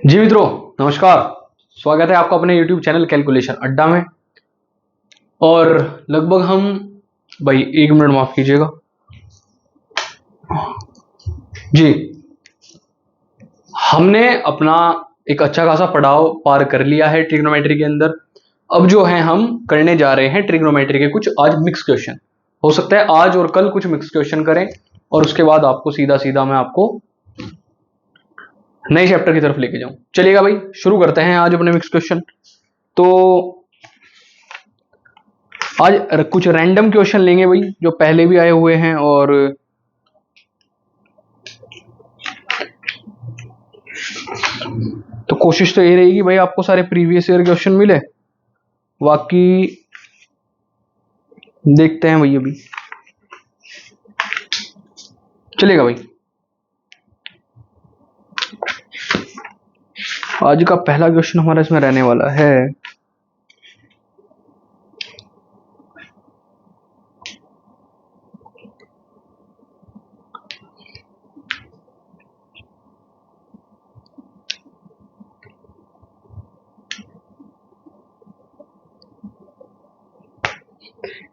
जी मित्रों, नमस्कार। स्वागत है आपका अपने YouTube चैनल कैलकुलेशन अड्डा में। और लगभग हम भाई 1 मिनट माफ कीजिएगा जी, हमने अपना एक अच्छा खासा पड़ाव पार कर लिया है ट्रिग्नोमेट्री के अंदर। अब जो है हम करने जा रहे हैं ट्रिग्नोमेट्री के कुछ आज मिक्स क्वेश्चन। हो सकता है आज और कल कुछ मिक्स क्वेश्चन करें और उसके बाद आपको सीधा सीधा मैं आपको नए चैप्टर की तरफ लेके जाऊं। चलिएगा भाई, शुरू करते हैं आज अपने मिक्स क्वेश्चन। तो आज कुछ रैंडम क्वेश्चन लेंगे भाई, जो पहले भी आए हुए हैं। और तो कोशिश तो ये रहेगी भाई आपको सारे प्रीवियस ईयर क्वेश्चन मिले। बाकी देखते हैं भाई, अभी चलेगा भाई। आज का पहला क्वेश्चन हमारा इसमें रहने वाला है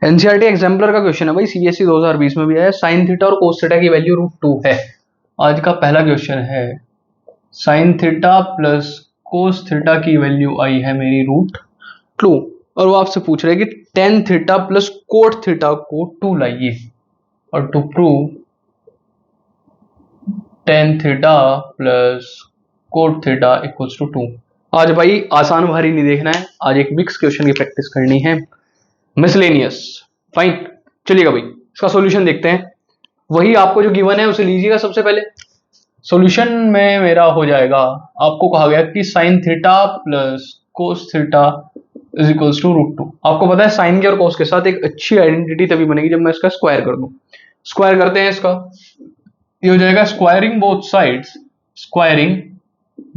एनसीईआरटी एग्जाम्पलर का क्वेश्चन है भाई, सीबीएसई 2020 में भी आया। साइन थीटा और कोस थीटा की वैल्यू √2 है। आज का पहला क्वेश्चन है sign theta plus cos theta की वैल्यू आई है मेरी √2। और वो आपसे पूछ रहे हैं कि tan theta plus cot theta को 2 लाइए, और to prove tan theta plus cot theta equals to 2। आज भाई आसान भारी नहीं देखना है, आज एक मिक्स क्वेश्चन की प्रैक्टिस करनी है, मिसलेनियस। फाइन, चलिएगा भाई इसका सॉल्यूशन देखते हैं। वही आपको जो गिवन है उसे लीजिएगा सबसे पहले। सॉल्यूशन में मेरा हो जाएगा, आपको कहा गया कि sine theta plus cos theta is equals to √2। आपको पता है साइन के और कोस के साथ एक अच्छी आइडेंटिटी तभी बनेगी जब मैं इसका स्क्वायर कर दूं। स्क्वायर करते हैं इसका, ये हो जाएगा squaring both sides, squaring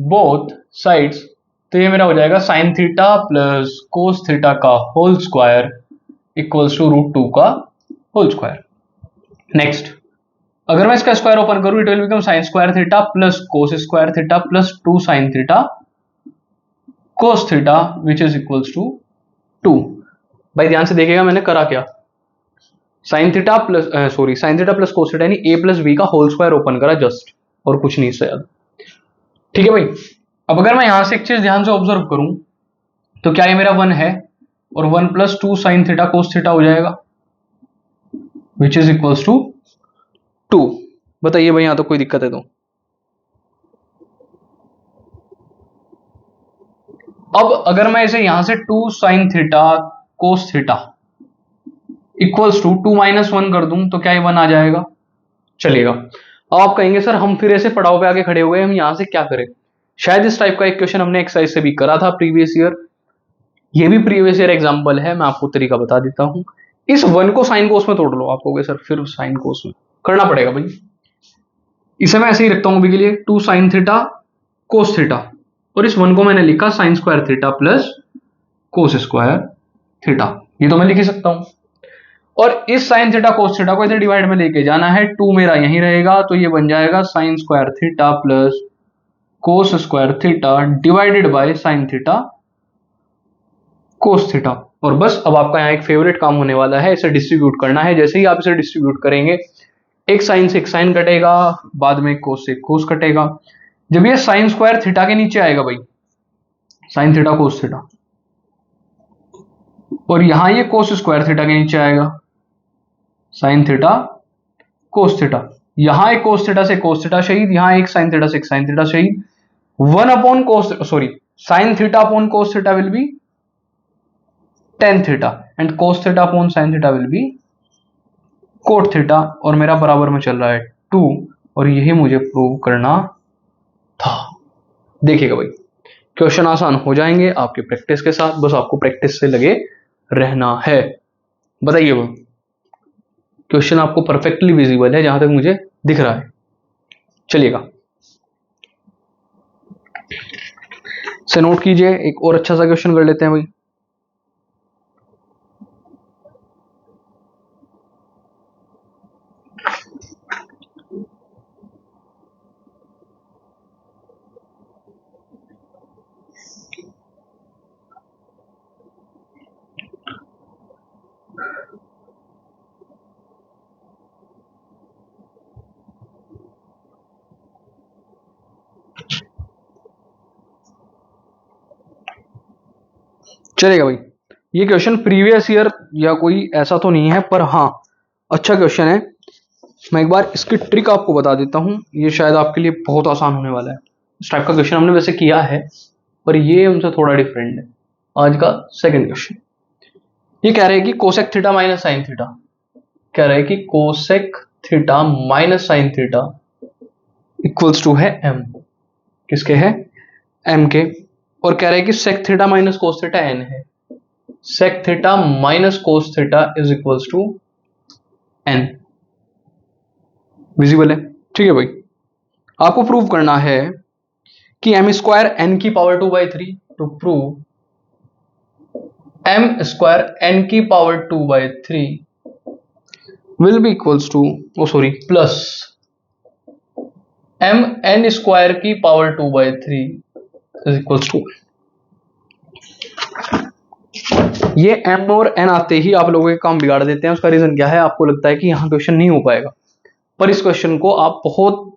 both sides. तो ये मेरा हो जाएगा sine theta plus cos theta का होल स्क्वायर इक्वल्स टू √2 का होल स्क्वायर। नेक्स्ट, अगर मैं इसका स्क्वायर ओपन करूं, it will become sine square theta plus cos square theta plus 2 sine theta cos theta which is equals to 2। भाई ध्यान से देखिएगा मैंने करा क्या, sine theta plus sine theta plus cos theta यानी a प्लस बी का होल स्क्वायर ओपन करा जस्ट, और कुछ नहीं इससे ज्यादा। ठीक है भाई, अब अगर मैं यहां से एक चीज ध्यान से ऑब्जर्व करूं तो क्या ये मेरा 1 है, और 1 plus 2 sine theta cos theta हो जाएगा विच इज इक्वल्स टू 2। बताइए भाई, यहां तो कोई दिक्कत है तो? अब अगर मैं इसे यहां से 2 sine theta cos theta equals to 2 minus 1 कर दूं तो क्या ये 1 आ जाएगा? चलेगा। अब आप कहेंगे सर हम फिर ऐसे पड़ाव पे आके खड़े हुए, हम यहां से क्या करें? शायद इस टाइप का एक क्वेश्चन हमने एक्सरसाइज से भी करा था प्रीवियस ईयर। ये भी प्रीवियस ईयर एग्जांपल है, मैं आपको तरीका बता देता हूं। इस 1 को साइन कोस में तोड़ लो। आप कहोगे सर फिर साइन कोस में करना पड़ेगा भाई। इसे मैं ऐसे ही रखता हूं अभी के लिए, 2 साइन थीटा कोस थीटा, और इस 1 को मैंने लिखा sign square theta plus cos square theta. ये तो मैं लिख ही सकता हूं। और इस साइन थीटा कोस थीटा को इधर डिवाइड में लेके जाना है, 2 मेरा यहीं रहेगा, तो ये बन जाएगा sine square theta plus cos square theta divided by sine theta cos theta. और बस अब आपका यहाँ एक फेवरेट काम होने वाला है, इसे डिस्ट्रीब्यूट करना है। जैसे ही आप इसे डिस्ट्रीब्यूट करेंगे, एक साइन से एक साइन कटेगा, बाद में कोस से कोस कटेगा। जब ये साइन स्क्वायर थीटा के नीचे आएगा भाई, साइन थीटा कोस थीटा, और यहां ये कोस स्क्वायर थीटा के नीचे आएगा, साइन थीटा कोस थीटा। यहां एक कोस थीटा से कोस थीटा शहीद, यहां एक साइन थीटा से एक साइन थीटा शहीद। 1 upon cos, sorry, sine theta upon cos theta will be tan theta, and cos theta upon sine theta will be cot theta. और मेरा बराबर में चल रहा है 2, और यही मुझे प्रूव करना था। देखिएगा भाई, क्वेश्चन आसान हो जाएंगे आपकी प्रैक्टिस के साथ, बस आपको प्रैक्टिस से लगे रहना है। बताइए वो क्वेश्चन आपको परफेक्टली विजिबल है जहां तक मुझे दिख रहा है? चलिएगा से नोट कीजिए, एक और अच्छा सा क्वेश्चन कर लेते हैं भाई। चलेगा भाई। ये क्वेश्चन प्रीवियस ईयर या कोई ऐसा तो नहीं है, पर हाँ अच्छा क्वेश्चन है। मैं एक बार इसकी ट्रिक आपको बता देता हूँ, ये शायद आपके लिए बहुत आसान होने वाला है। इस टाइप का क्वेश्चन हमने वैसे किया है, पर ये उनसे थोड़ा डिफरेंट है। आज का सेकंड क्वेश्चन ये कह रहे हैं कि cosec theta minus sine theta, कह रहे हैं कि cosec theta minus sine theta equals to है एम, किसके है, एम के। और कह रहे हैं कि sec theta minus cos theta N है, sec theta minus cos theta is equals to N. Visible है, ठीक है भाई। आपको प्रूव करना है कि एम स्क्वायर एन की power 2/3 to prove M square N की power 2/3 will be equals to plus m n square की पावर 2/3 इज इक्वल्स टू। ये एम और एन आते ही आप लोगों के काम बिगाड़ देते हैं। उसका रीजन क्या है, आपको लगता है कि यहां क्वेश्चन नहीं हो पाएगा, पर इस क्वेश्चन को आप बहुत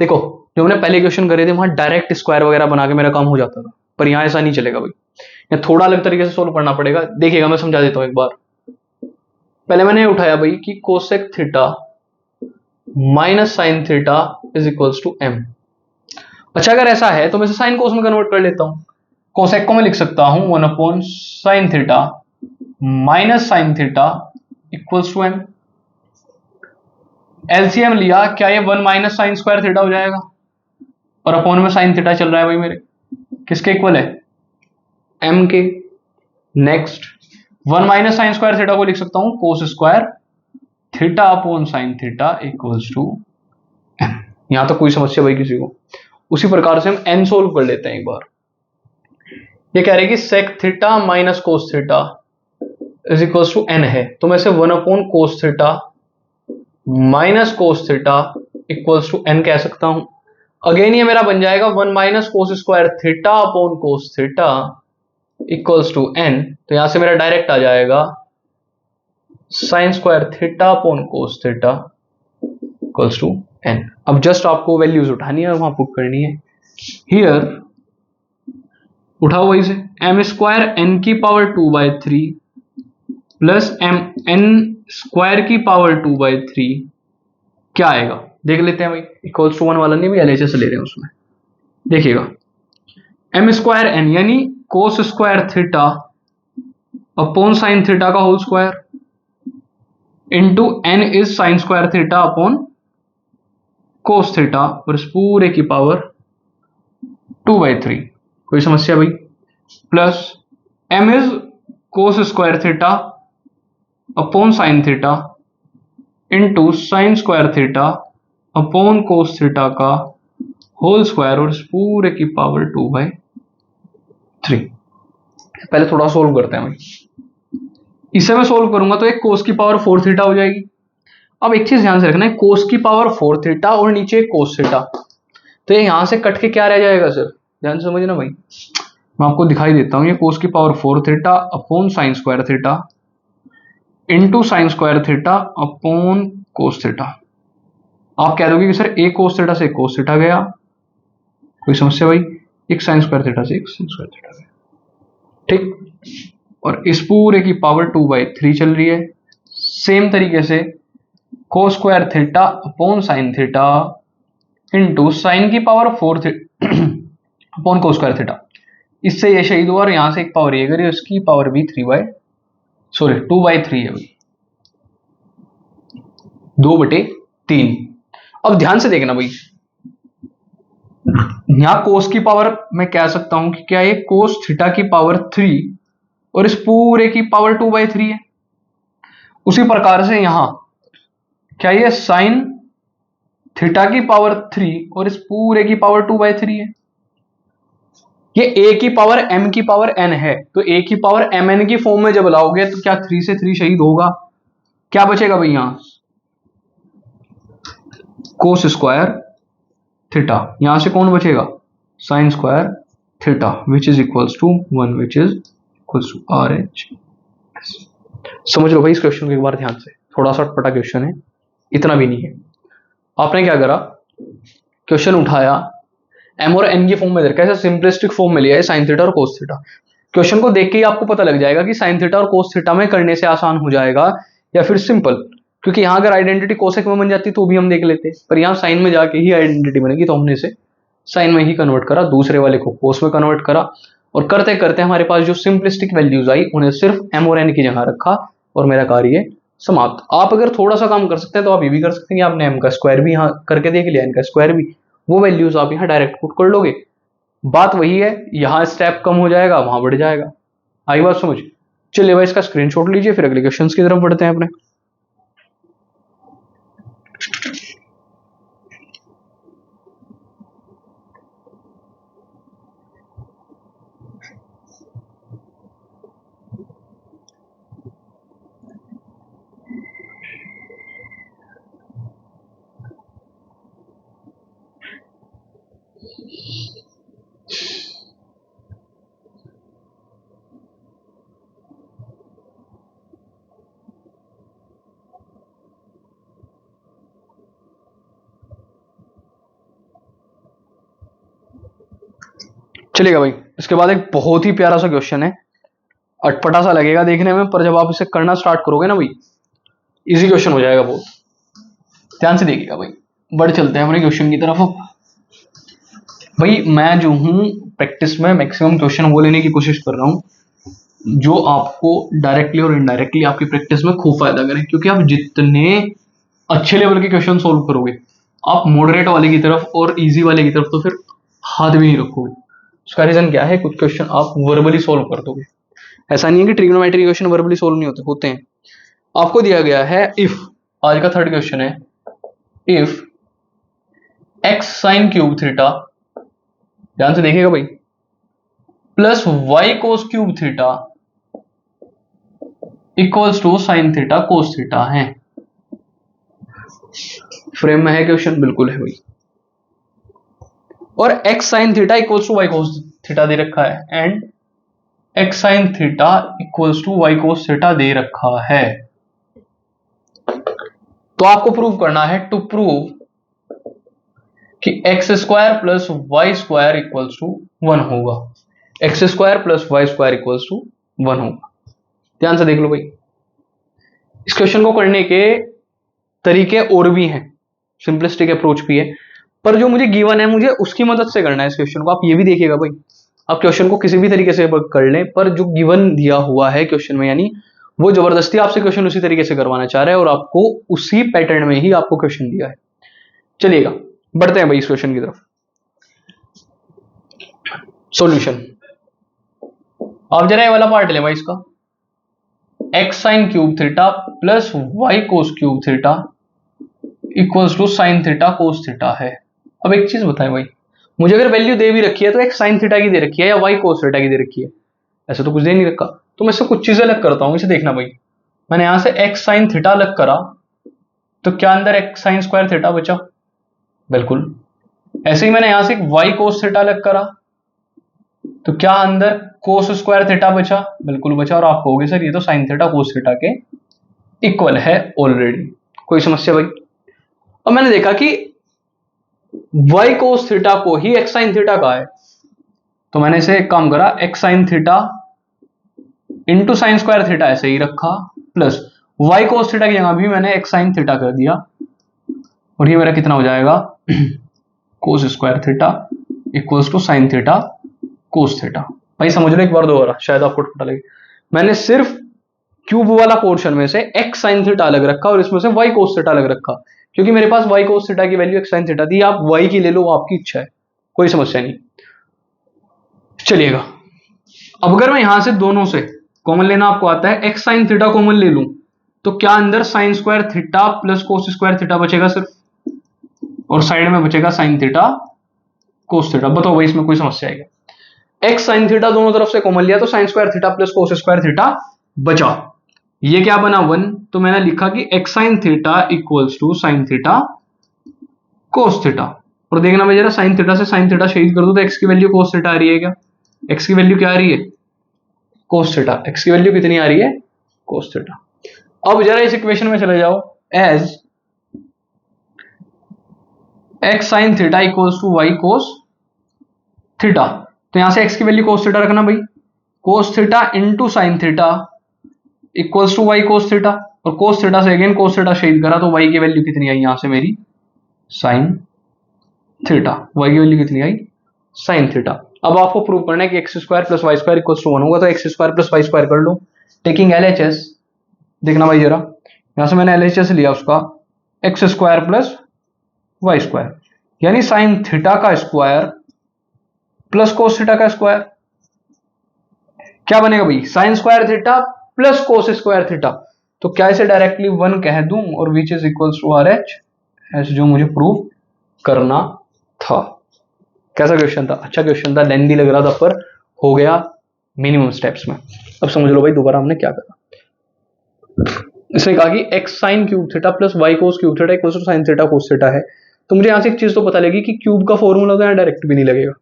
देखो, जो हमने पहले क्वेश्चन करे थे वहां डायरेक्ट स्क्वायर वगैरह बना के मेरा काम हो जाता था, पर यहां ऐसा नहीं चलेगा भाई। यहाँ थोड़ा अलग तरीके से सोल्व करना पड़ेगा। देखिएगा मैं समझा देता हूं एक बार। पहले मैंने उठाया भाई कि cosec theta minus sine theta is equals to m. अच्छा अगर ऐसा है तो मैं साइन कोस में कन्वर्ट कर लेता हूं। कोसेक को मैं लिख सकता हूं 1/sin theta minus sine theta equals to m. LCM लिया, क्या ये 1 माइनस साइन स्क्वायर थीटा हो जाएगा, और अपॉन में साइन थीटा चल रहा है भाई मेरे, किसके इक्वल है, एम के। Next 1 minus sine square theta को लिख सकता हूं cos square theta upon sine theta equals to m. यहां तक कोई समस्या भाई किसी को? उसी प्रकार से हम एन सोल्व कर लेते हैं एक बार। ये कह रहे हैं कि sec theta minus cos theta is equals to n है, तो मैं इसे 1 cos theta minus cos theta equals to n कह सकता हूं। अगेन ये मेरा बन जाएगा 1 minus cos square theta upon cos theta equals to n. तो यहां से मेरा डायरेक्ट आ जाएगा sine square theta upon cos theta equals to n. अब जस्ट आपको वैल्यूज उठानी है और वहां पुट करनी है। हियर उठाओ वही से, एम स्क्वायर एन की power 2/3 plus m n square की पावर 2/3 क्या आएगा देख लेते हैं भाई। इक्वल्स टू 1 वाला नहीं, भी एलएचएस ले रहे हैं उसमें। देखिएगा एम स्क्वायर एन यानी cos square theta upon sine theta का whole square into N is sine square theta upon cos theta और इस पूरे की पावर 2/3। कोई समस्या भाई? Plus M is cos square theta upon sine theta into sine square theta upon cos theta का whole square और इस पूरे की पावर 2/3। पहले थोड़ा सोल्व करते हैं भाई। इसे मैं सोल्व करूंगा तो एक कोस की पावर 4 थीटा हो जाएगी। अब एक चीज ध्यान से रखना है, कोस की पावर 4 थीटा और नीचे कोस थीटा, तो ये यहां से कट के क्या रह जाएगा सर, ध्यान से समझना भाई। मैं आपको दिखाई देता हूं, ये कोस की power 4 theta upon sine square theta into sine square theta upon cos theta. आप कह दोगे कि सर एक कोस थीटा से एक कोस थीटा गया, कोई समस्या भाई? एक साइन स्क्वायर थीटा से एक साइन स्क्वायर थीटा गया, ठीक। और इस पूरे की पावर 2/3 चल रही है। सेम तरीके से cos square theta upon sine theta into sine की power 4 upon cos square theta. इससे ये शहीद हुआ और यहां से एक पावर ये करी, उसकी पावर भी 2/3 है भाई, 2/3। अब ध्यान से देखना भाई, यहां कोस की पावर मैं कह सकता हूं कि क्या ये कोस थीटा की पावर 3 और इस पूरे की पावर 2/3 है। उसी प्रकार से यहां क्या ये साइन थीटा की पावर 3 और इस पूरे की पावर 2/3 है। ये a की पावर m की पावर n है, तो a की पावर mn की फॉर्म में जब लाओगे तो क्या 3 से 3 शहीद होगा, क्या बचेगा भाई यहां कोस स्क्वायर थीटा, यहां से कौन बचेगा sine square theta which is equals to 1 which is equals to R H. समझ लो भाई इस क्वेश्चन को एक बार ध्यान से, थोड़ा सा अटपटा क्वेश्चन है, इतना भी नहीं है। आपने क्या करा, क्वेश्चन उठाया, एम और एन की फॉर्म में देखा, ऐसा सिंपलिस्टिक फॉर्म में लिया है साइन थीटा और कोस थीटा। क्वेश्चन को देख के ही आपको पता लग जाएगा कि साइन थीटा और कोस थीटा में करने से आसान हो जाएगा या फिर सिंपल, क्योंकि यहाँ अगर आइडेंटिटी कोसेक में बन जाती तो भी हम देख लेते, पर यहाँ साइन में जाके ही आइडेंटिटी बनेगी, तो हमने इसे साइन में ही कन्वर्ट करा, दूसरे वाले को कोस में कन्वर्ट करा, और करते करते हमारे पास जो सिंपलिस्टिक वैल्यूज आई उन्हें सिर्फ m और n की जगह रखा और मेरा कार्य समाप्त। आप अगर थोड़ा सा काम कर सकते हैं तो आप ये भी कर सकते हैं कि आपने m का स्क्वायर भी यहाँ करके देख लिया, n का स्क्वायर भी, वो वैल्यूज आप यहाँ डायरेक्ट पुट कर लोगे। बात वही है, यहाँ स्टेप कम हो जाएगा, वहां बढ़ जाएगा। आई बात समझ? चलिए भाई इसका स्क्रीनशॉट लीजिए, फिर अगले क्वेश्चन की तरफ बढ़ते हैं अपने। चलिएगा भाई, इसके बाद एक बहुत ही प्यारा सा क्वेश्चन है, अटपटा सा लगेगा देखने में, पर जब आप इसे करना स्टार्ट करोगे ना भाई, इजी क्वेश्चन हो जाएगा बहुत। ध्यान से देखिएगा भाई, बढ़ चलते हैं अपने क्वेश्चन की तरफ। भाई मैं जो हूं प्रैक्टिस में मैक्सिमम क्वेश्चन वो लेने की कोशिश कर रहा हूं जो आपको डायरेक्टली और इनडायरेक्टली आपकी प्रैक्टिस में खूब फायदा करें, क्योंकि आप जितने अच्छे लेवल के क्वेश्चन सोल्व करोगे, आप मॉडरेट वाले की तरफ और इजी वाले की तरफ तो फिर हाथ भी नहीं रखोगे। उसका रीजन क्या है, कुछ क्वेश्चन आप वर्बली सोल्व कर दोगे। ऐसा नहीं है कि ट्रिग्नोमेट्री क्वेश्चन वर्बली सोल्व नहीं होते हैं। आपको दिया गया है इफ, आज का थर्ड क्वेश्चन है, if X sine cube theta, ध्यान से देखिएगा भाई, plus Y cos cube theta equals to sine theta cos theta है। फ्रेम में है क्वेश्चन? बिल्कुल है भाई। और X sine theta equals to Y cos theta दे रखा है, and X sine theta equals to Y cos theta दे रखा है। तो आपको प्रूव करना है, टू प्रूव कि x square plus y square equals to 1 होगा। X square plus y square equals to 1 होगा। ध्यान से देख लो भाई, इस क्वेश्चन को करने के तरीके और भी हैं, सिंपलिस्टिक अप्रोच भी है, पर जो मुझे गिवन है मुझे उसकी मदद से करना है इस क्वेश्चन को। आप ये भी देखिएगा भाई, आप क्वेश्चन को किसी भी तरीके से कर लें, पर जो गिवन दिया हुआ है क्वेश्चन में, यानी वो जबरदस्ती आपसे क्वेश्चन उसी तरीके से करवाना चाह रहा है और आपको उसी पैटर्न में ही आपको क्वेश्चन दिया है। चलिएगा बढ़ते हैं भाई इस क्वेश्चन की तरफ। सॉल्यूशन, आप जरा ये वाला पार्ट ले भाई इसका, x sine cube theta plus Y cos cube theta equals to sine theta cos theta है। अब एक चीज बताएं भाई, मुझे अगर वैल्यू दे भी रखी है तो एक्स साइन थीटा की दे रखी है या वाई कोस थीटा की दे रखी है, ऐसे तो कुछ दे नहीं रखा, तो मैं इससे कुछ चीजें अलग करता हूं। इसे देखना भाई, मैंने यहां से एक्स साइन थीटा अलग करा, तो क्या अंदर एक्स साइन स्क्वायर थीटा बचा? बिल्कुल। ऐसे ही मैंने यहां से वाई कोस थीटा अलग करा, तो क्या अंदर कोस स्क्वायर थीटा बचा? बिल्कुल बचा। और आप कहोगे सर ये तो साइन थीटा कोस थीटा के इक्वल है ऑलरेडी, कोई समस्या भाई? और मैंने देखा कि वाई कोस थीटा को ही एक्स साइन थीटा का है, तो मैंने इसे एक काम करा, x sine theta into sine square theta ऐसे ही रखा, प्लस वाई कोस थीटा की जगह भी मैंने एक्स साइन थीटा कर दिया, और ये मेरा कितना हो जाएगा, cos square theta equals to sine theta cos theta. भाई समझ लो एक बार दोबारा, शायद आपको पता लगे। मैंने सिर्फ क्यूब वाला पोर्शन में से एक्स साइन थीटा अलग रखा और इसमें से वाई कोस थीटा अलग रखा, क्योंकि मेरे पास वाई कोस थीटा की वैल्यू एक्स साइन थीटा थी। आप वाई की ले लो, आपकी इच्छा है, कोई समस्या नहीं। चलिएगा, अब अगर मैं यहां से दोनों से कॉमन लेना आपको आता है, एक्स साइन थीटा कॉमन ले लूं, तो क्या अंदर sign square theta plus cos square theta बचेगा सिर्फ, और साइड में बचेगा साइन थीटा कोस थीटा। बताओ भाई इसमें कोई समस्या है क्या? एक्स साइन थीटा दोनों तरफ से कॉमन लिया तो sine square theta plus cos square theta बचा, ये क्या बना 1, तो मैंने लिखा कि x sine theta equals to sine theta cos theta. और देखना मैं जरा, साइन थीटा से साइन थीटा शहीद कर दूं तो एक्स की वैल्यू कोस थीटा आ रही है क्या? एक्स की वैल्यू क्या आ रही है? Cos theta. एक्स की वैल्यू कितनी आ रही है? Cos theta. अब जरा इस इक्वेशन में चले जाओ, as x sine theta equals to Y cos theta, तो यहां से एक्स की वैल्यू कोस थीटा रखना भाई, cos theta into sine theta equals to Y cos theta, और कोस थीटा से अगेन कोस थीटा शहीद करा तो वाई की वैल्यू कितनी आई यहां से मेरी साइन थीटा, वाई की वैल्यू कितनी आई साइन थीटा। अब आपको प्रूव करना है कि x square plus y square equals to 1 होगा, तो x square plus y square कर लो टेकिंग एलएचएस। देखना भाई जरा, यहां से मैंने एलएचएस लिया उसका x square plus y square, यानी साइन थीटा का स्क्वायर प्लस कोस थीटा का स्क्वायर, क्या बनेगा भाई sine square theta plus cos square theta. तो क्या इसे डायरेक्टली 1 कह दूं और which is equals to R H, ऐसे जो मुझे प्रूव करना था। कैसा क्वेश्चन था, अच्छा क्वेश्चन था, लेंदी लग रहा था पर हो गया मिनिमम स्टेप्स में। अब समझ लो भाई दोबारा हमने क्या करा। इसने कहा कि x sine cube theta plus Y cos cube theta equals to sine theta cos theta है, तो मुझे यहां से एक चीज तो पता लगी कि क्यूब का फॉर्मूला तो यहां डायरेक्ट भी नहीं लगेगा।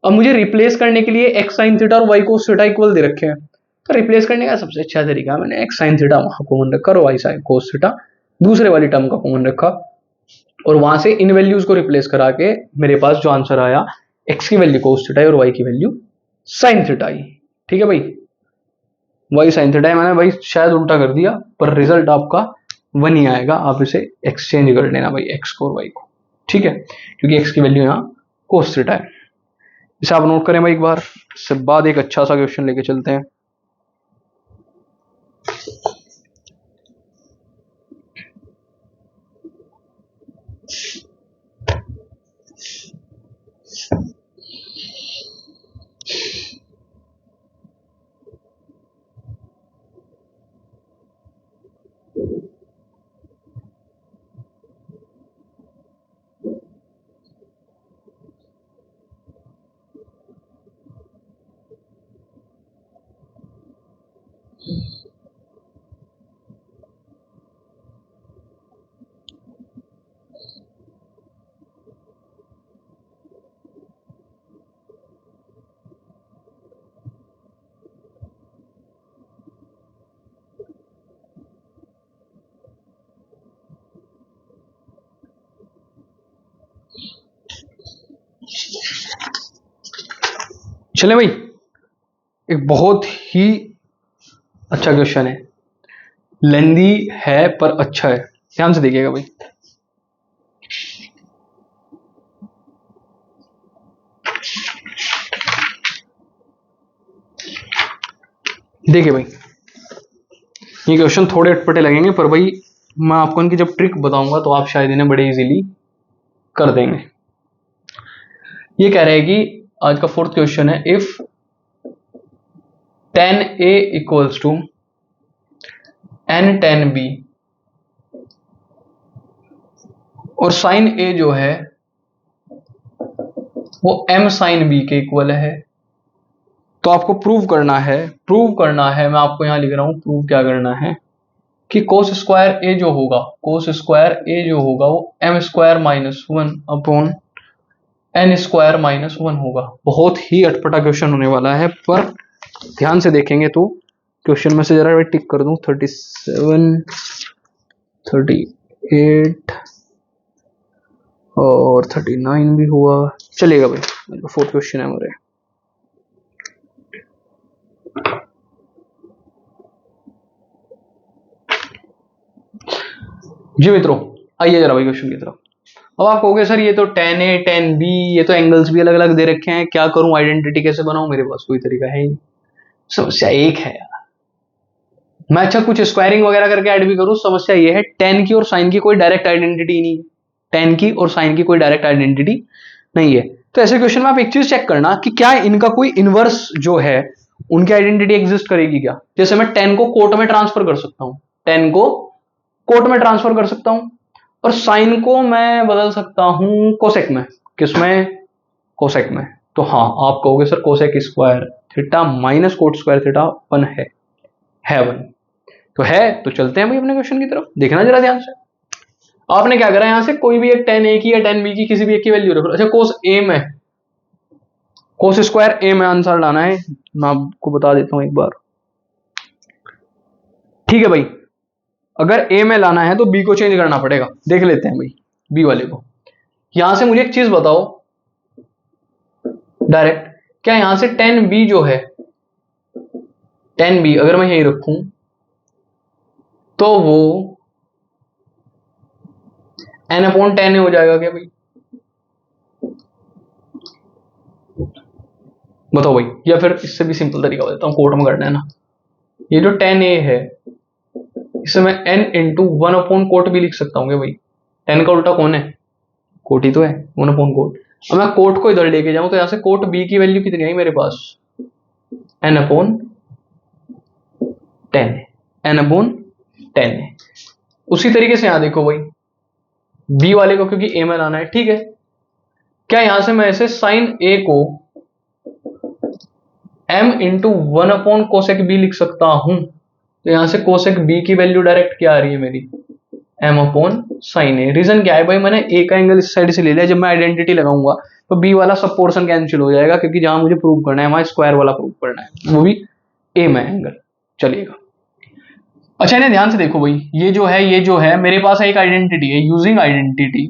अब मुझे रिप्लेस करने के लिए एक्स साइन थीटा और वाई कोस थीटा इक्वल दे रखे हैं, तो रिप्लेस करने का सबसे अच्छा तरीका मैंने एक्स साइन थीटा वहां कॉमन रखा और वाई साइन कोस थीटा दूसरे वाली टर्म का कॉमन रखा, और वहां से इन वैल्यूज को रिप्लेस करा के मेरे पास जो आंसर आया एक्स की वैल्यू कोस थीटा और वाई की वैल्यू साइन थीटा आई। ठीक है भाई, वाई साइन थीटा मैंने भाई शायद उल्टा कर दिया पर रिजल्ट आपका 1 ही आएगा, आप इसे एक्सचेंज कर लेना भाई एक्स को और वाई को, ठीक है, क्योंकि एक्स की वैल्यू यहाँ कोस थीटा है। इसे आप नोट करें भाई एक बार, इससे बाद एक अच्छा सा क्वेश्चन लेके चलते हैं। चले भाई, एक बहुत ही अच्छा क्वेश्चन है, लेंदी है पर अच्छा है, ध्यान से देखिएगा भाई। देखिए भाई, ये क्वेश्चन थोड़े अटपटे लगेंगे पर भाई मैं आपको इनकी जब ट्रिक बताऊंगा तो आप शायद इन्हें बड़े इजीली कर देंगे। ये कह रहे हैं कि आज का फोर्थ क्वेश्चन है, if tan a equals to n tan b और साइन a जो है वो m साइन b के इक्वल है, तो आपको प्रूव करना है, मैं आपको यहां लिख रहा हूं प्रूव क्या करना है कि कोस स्क्वायर a जो होगा वो m square minus 1 upon n square minus 1 होगा। बहुत ही अटपटा क्वेश्चन होने वाला है पर ध्यान से देखेंगे तो क्वेश्चन में से जरा टिक कर दूं 37, 38 और 39 भी हुआ, चलेगा भाई। फोर्थ क्वेश्चन है हमारे, जी मित्रों आइए जरा भाई क्वेश्चन की तरफ। अब आप कहोगे सर ये तो tan a tan b, ये तो एंगल्स भी अलग अलग दे रखे हैं, क्या करूं, आइडेंटिटी कैसे बनाऊं, मेरे पास कोई तरीका है ही। समस्या एक है यार, मैं अच्छा कुछ स्क्वायरिंग वगैरह करके ऐड भी करूं, समस्या ये है tan की और sin की कोई डायरेक्ट आइडेंटिटी नहीं है, tan की और sin की कोई डायरेक्ट आइडेंटिटी नहीं है। तो ऐसे क्वेश्चन में आप एक चीज चेक करना कि क्या इनका कोई इनवर्स जो है उनकी आइडेंटिटी एग्जिस्ट करेगी क्या। जैसे मैं tan को कोट में ट्रांसफर कर सकता हूं, tan को कोट में ट्रांसफर कर सकता हूं, और साइन को मैं बदल सकता हूं कोसेक में, किसमें, कोसेक में। तो हाँ आप कहोगे sir cosec square theta minus cot square theta 1 है 1, तो है, तो चलते हैं भाई अपने क्वेश्चन की तरफ। देखना जरा ध्यान से, आपने क्या करा यहां से कोई भी एक tan a की या tan b की किसी भी एक की वैल्यू रखो। अच्छा कोस a में, कोस स्क्वायर a में आंसर लाना है, मैं आपको बता देता हूं एक बार, ठीक है भाई। अगर a में लाना है तो b को चेंज करना पड़ेगा, देख लेते हैं भाई b वाले को। यहां से मुझे एक चीज बताओ डायरेक्ट, क्या यहां से tan b जो है टेन बी अगर मैं यही रखूं तो वो एन अपॉन टेन हो जाएगा क्या भाई? बताओ भाई, या फिर इससे भी सिंपल तरीका बताता हूँ, कोट में करना है ना। ये जो टेन ए है इसे मैं n into one upon cot भी लिख सकता हूँ क्या भाई? टेन का उल्टा कौन है? कोट ही तो है, वन अपॉन कोट। अब मैं कोट को इधर लेके जाऊं तो यहां से कोट बी की वैल्यू कितनी आई मेरे पास? एन अपॉन टेन है, एन अपॉन टेन है। उसी तरीके से यहां देखो भाई, बी वाले को क्योंकि ए में लाना है, ठीक है। क्या यहां से मैं ऐसे साइन ए को m into one upon cosec b लिख सकता हूं? तो यहां से कोसेक बी की वैल्यू डायरेक्ट क्या आ रही है मेरी? M upon sine a. Reason क्या है भाई, मैंने ए का एंगल इस साइड से ले लिया, जब मैं आइडेंटिटी लगाऊंगा तो बी वाला सब पोर्शन कैंसिल हो जाएगा, क्योंकि जहां मुझे प्रूव करना है वहां स्क्वायर वाला प्रूव करना है, वो भी ए में एंगल। चलिएगा, अच्छा इन्हें ध्यान से देखो भाई, ये जो है मेरे पास एक आइडेंटिटी है, यूजिंग आइडेंटिटी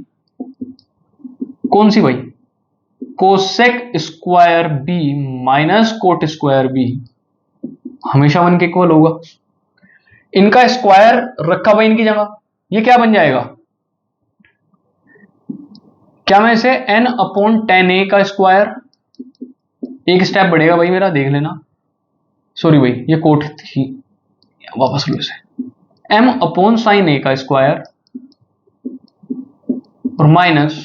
कौन सी भाई? Cosec square b minus cot square b हमेशा वन के इक्वल होगा। इनका स्क्वायर रखा भाई इनकी जगह, ये क्या बन जाएगा? क्या मैं इसे एन अपॉन टेन ए का स्क्वायर, एक स्टेप बढ़ेगा भाई मेरा, देख लेना। सॉरी भाई ये कोट थी, वापस लो इसे। एम अपॉन साइन ए का स्क्वायर और माइनस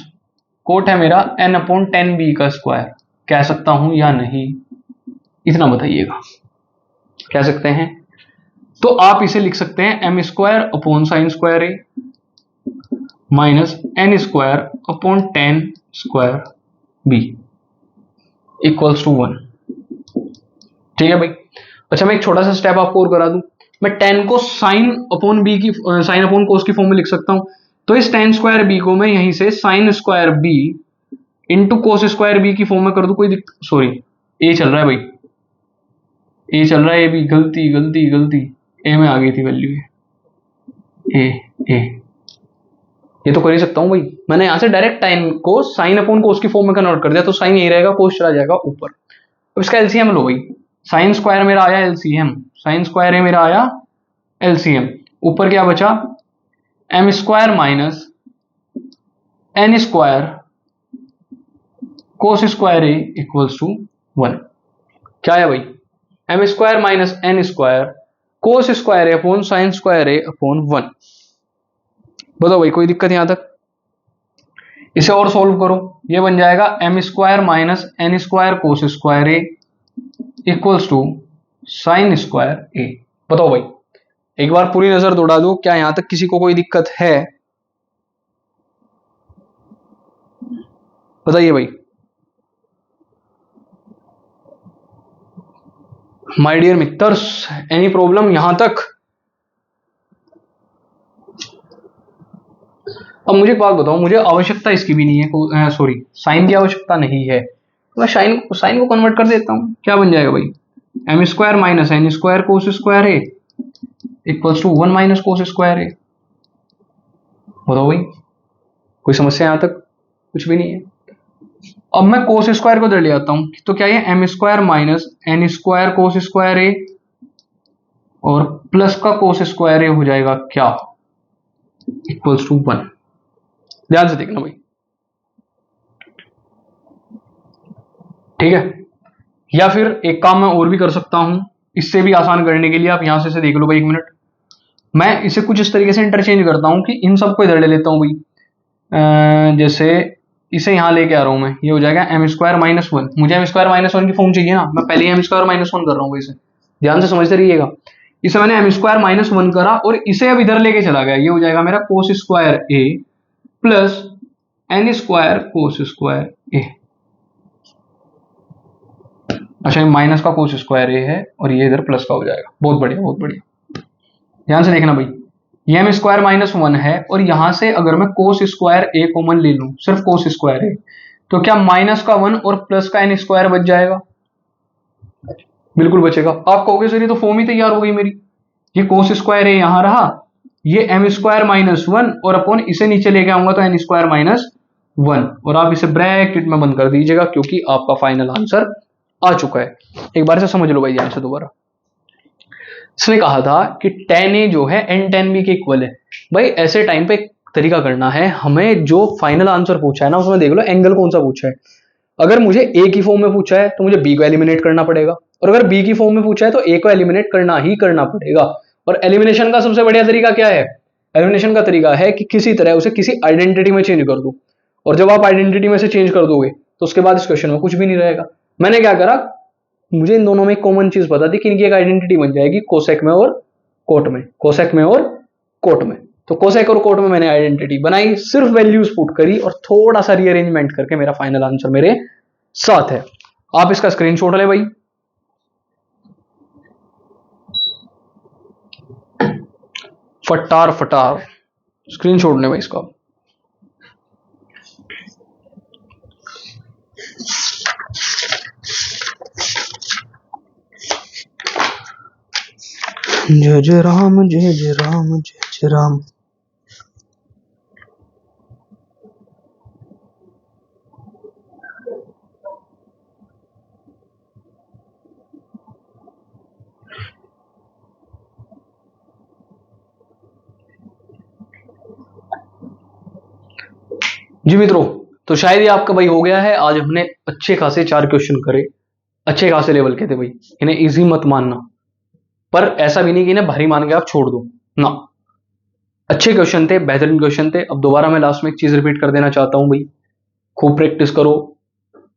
कोट है मेरा एन अपॉन टेन बी का स्क्वायर, कह सकता हूं या नहीं? इतना बताइएगा, कह सकते हैं? तो आप इसे लिख सकते हैं m square upon sine square a minus N square upon tan square b equals to one. ठीक है भाई। अच्छा मैं एक छोटा सा स्टेप आपको और करा दूं, मैं टेन को साइन अपॉन बी की, साइन अपॉन कोस की फॉर्म में लिख सकता हूं। तो इस टेन स्क्वायर बी को मैं यहीं से sine square b into cos square b की फॉर्म में कर दूं, कोई सॉरी ए चल रहा है भाई, ए चल रहा है, ए भी गलती गलती गलती, ए में आ गई थी वैल्यू, ए ए ये तो कर ही सकता हूं भाई, मैंने यहां से डायरेक्ट टाइम को साइन अपॉन कोस की फॉर्म में कन्वर्ट कर दिया, तो साइन यही रहेगा, कोस चला जाएगा ऊपर। अब इसका एलसीएम लो भाई, साइन स्क्वायर मेरा आया एलसीएम, साइन स्क्वायर है मेरा आया एलसीएम, ऊपर क्या बचा? M square minus N square cos square A equals to one. क्या है भाई? M square minus N square cos square A upon sine square A upon one. बताओ भाई कोई दिक्कत यहां तक? इसे और सॉल्व करो, ये बन जाएगा M square minus N square cos square A equals to sine square A. बताओ भाई, एक बार पूरी नजर दौड़ा दो, क्या यहां तक किसी को कोई दिक्कत है? बताइए भाई। माय डियर मित्रस, एनी प्रॉब्लम यहां तक? अब मुझे एक बात बताओ, मुझे आवश्यकता इसकी भी नहीं है, सॉरी साइन की आवश्यकता नहीं है, तो मैं साइन को कन्वर्ट कर देता हूं, क्या बन जाएगा भाई? M square minus N square cos square A equals to one minus cos square A. बताओ भाई कोई समस्या यहां तक? कुछ भी नहीं है। अब मैं कोस स्क्वायर को इधर ले आता हूं, तो क्या ये M square minus N square cos square A और प्लस का कोस स्क्वायर ए हो जाएगा क्या? Equals to one. ध्यान से देखना भाई, ठीक है। या फिर एक काम मैं और भी कर सकता हूं, इससे भी आसान करने के लिए आप यहां से देख लो भाई, एक मिनट, मैं इसे कुछ इस तरीके से इंटरचेंज करता हूं कि इन सबको इधर ले लेता हूं भाई, जैसे इसे यहां लेके आ रहा हूं मैं, ये हो जाएगा एम स्क्वायर माइनस वन। मुझे एम स्क्वायर माइनस वन की फॉर्म चाहिए ना, मैं पहले एम स्क्वायर माइनस वन कर रहा हूं, इसे ध्यान से समझते रहिएगा। इसे मैंने एम स्क्वायर माइनस वन करा और इसे अब इधर लेके चला गया, ये हो जाएगा मेरा cos square A plus N square cos square A. अच्छा माइनस का कोस स्क्वायर ए है और ये इधर प्लस का हो जाएगा, बहुत बढ़िया बहुत बढ़िया। ध्यान से देखना भाई, ये एम स्क्वायर माइनस वन है और यहां से अगर मैं कोस स्क्वायर ए कॉमन ले लूं, सिर्फ कोस स्क्वायर ए, तो क्या माइनस का वन और प्लस का एन स्क्वायर बच जाएगा? बिल्कुल बचेगा। आप कहोगे सर ये तो फॉर्म ही तैयार हो गई मेरी, ये कोस स्क्वायर ए यहां रहा, ये एम स्क्वायर माइनस वन और अपॉन इसे नीचे लेके आऊंगा तो एन स्क्वायर माइनस वन, और आप इसे ब्रैकेट में बंद कर दीजिएगा क्योंकि आपका फाइनल आंसर आ चुका है। एक बार से समझ लो भाई ध्यान से दोबारा, इसने कहा था कि tan a जो है n tan b के इक्वल है। भाई ऐसे टाइम पे एक तरीका करना है, हमें जो फाइनल आंसर पूछा है ना उसमें देख लो एंगल कौन सा पूछा है। अगर मुझे ए की फॉर्म में पूछा है तो मुझे बी को एलिमिनेट करना पड़ेगा, और अगर बी की फॉर्म में पूछा है तो ए को एलिमिनेट करना ही करना पड़ेगा। और एलिमिनेशन का सबसे बढ़िया तरीका क्या है? एलिमिनेशन का तरीका है कि किसी तरह उसे किसी आइडेंटिटी में चेंज कर दो, और जब आप आइडेंटिटी में से चेंज कर दोगे तो उसके बाद इस क्वेश्चन में कुछ भी नहीं रहेगा। मैंने क्या करा, मुझे इन दोनों में एक कॉमन चीज पता थी कि इनकी एक आइडेंटिटी बन जाएगी कोसेक में और कोट में, कोसेक में और कोट में। तो कोसेक और कोट में मैंने आइडेंटिटी बनाई, सिर्फ वैल्यूज पुट करी और थोड़ा सा रीअरेंजमेंट करके मेरा फाइनल आंसर मेरे साथ है। आप इसका स्क्रीनशॉट ले भाई, फटार फटार स्क्रीनशॉट ले भाई इसका। जय जय राम जय जय राम जय जय राम। जी मित्रों, तो शायद ये आपका भाई हो गया है। आज हमने अच्छे खासे 4 क्वेश्चन करे, अच्छे खासे लेवल के थे भाई, इन्हें इजी मत मानना, पर ऐसा भी नहीं कि इन्हें भारी मान के आप छोड़ दो ना। अच्छे क्वेश्चन थे, बेहतरीन क्वेश्चन थे। अब दोबारा मैं लास्ट में एक चीज रिपीट कर देना चाहता हूं भाई, खूब प्रैक्टिस करो,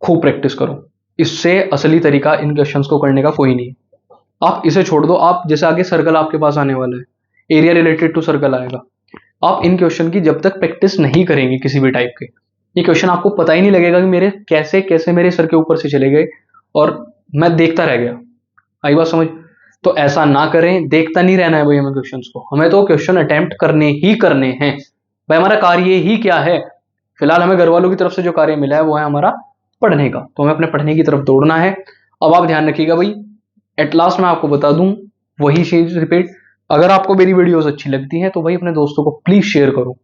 खूब प्रैक्टिस करो। इससे असली तरीका इन क्वेश्चंस को करने का कोई नहीं। आप इसे छोड़ दो, आप जैसे आगे सर्कल आपके पास आने वाला है, एरिया रिलेटेड टू सर्कल आएगा, आप इन क्वेश्चन की जब तक प्रैक्टिस नहीं करेंगे किसी भी टाइप के, ये क्वेश्चन आपको पता ही नहीं लगेगा कि मेरे कैसे कैसे मेरे सर के ऊपर से चले गए और मैं देखता रह गया। आई बात समझ? तो ऐसा ना करें, देखता नहीं रहना है भाई हमें क्वेश्चंस को, हमें तो क्वेश्चन अटेम्प्ट करने ही करने हैं भाई। हमारा कार्य ही क्या है? फिलहाल हमें घर वालों की तरफ से जो कार्य मिला है वो है हमारा पढ़ने का, तो हमें अपने पढ़ने की तरफ दौड़ना है। अब आप ध्यान रखिएगा भाई, एट लास्ट मैं आपको बता दूं वही चीज रिपीट, अगर आपको मेरी वीडियोस अच्छी लगती हैं तो भाई अपने दोस्तों को प्लीज शेयर करो।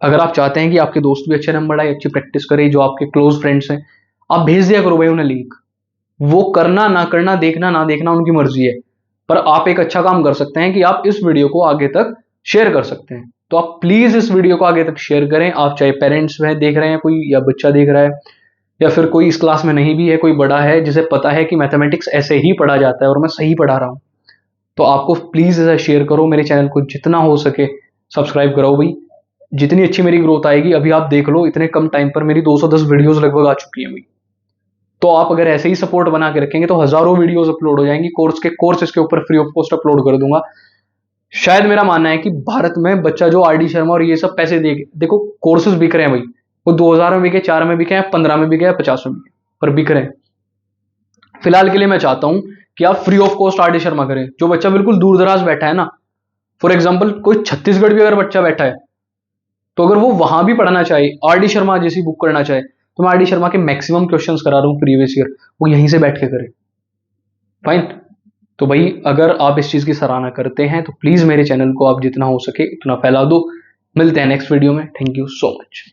अगर आप चाहते हैं कि आपके दोस्त भी अच्छे नंबर आए, अच्छी प्रैक्टिस करें, जो आपके क्लोज फ्रेंड्स हैं, आप भेज दिया करो भाई उन्हें लिंक। वो करना ना करना, देखना ना देखना उनकी मर्जी है, पर आप एक अच्छा काम कर सकते हैं कि आप इस वीडियो को आगे तक शेयर कर सकते हैं। तो आप प्लीज इस वीडियो को आगे तक शेयर करें। आप चाहे पेरेंट्स में देख रहे हैं कोई, या बच्चा देख रहा है, या फिर कोई इस क्लास में नहीं भी है, कोई बड़ा है जिसे पता है कि मैथमेटिक्स ऐसे ही पढ़ा जाता है और मैं सही पढ़ा रहा हूं, तो आपको प्लीज इसे शेयर करो। मेरे चैनल को जितना हो सके सब्सक्राइब कराओ भाई। जितनी अच्छी मेरी ग्रोथ आएगी, अभी आप देख लो इतने कम टाइम पर मेरी 210 वीडियोस लगभग आ चुकी हैं भाई। तो आप अगर ऐसे ही सपोर्ट बना के रखेंगे तो हजारों वीडियोस अपलोड हो जाएंगी, कोर्स इसके ऊपर फ्री ऑफ कॉस्ट अपलोड कर दूंगा। शायद मेरा मानना है कि भारत में बच्चा जो आर डी शर्मा और ये सब पैसे दे, देखो कोर्सेज बिक रहे हैं भाई, वो 2000 में बिके, 4 में बिके, 15 में बिके, 50 में बिके, पर बिक रहे हैं। फिलहाल के लिए मैं चाहता हूं कि आप free of cost R D Sharma करें। जो बच्चा बिल्कुल दूर दराज बैठा है ना, फॉर एग्जाम्पल कोई छत्तीसगढ़ भी अगर बच्चा बैठा है, तो अगर वो वहां भी पढ़ना चाहे, आर डी शर्मा जैसी बुक करना चाहे, तो मैं आर डी शर्मा के मैक्सिमम क्वेश्चंस करा रहा हूं प्रीवियस ईयर, वो यहीं से बैठ के करे। फाइन। तो भाई अगर आप इस चीज की सराहना करते हैं तो प्लीज मेरे चैनल को आप जितना हो सके उतना फैला दो। मिलते हैं नेक्स्ट वीडियो में। Thank you so much.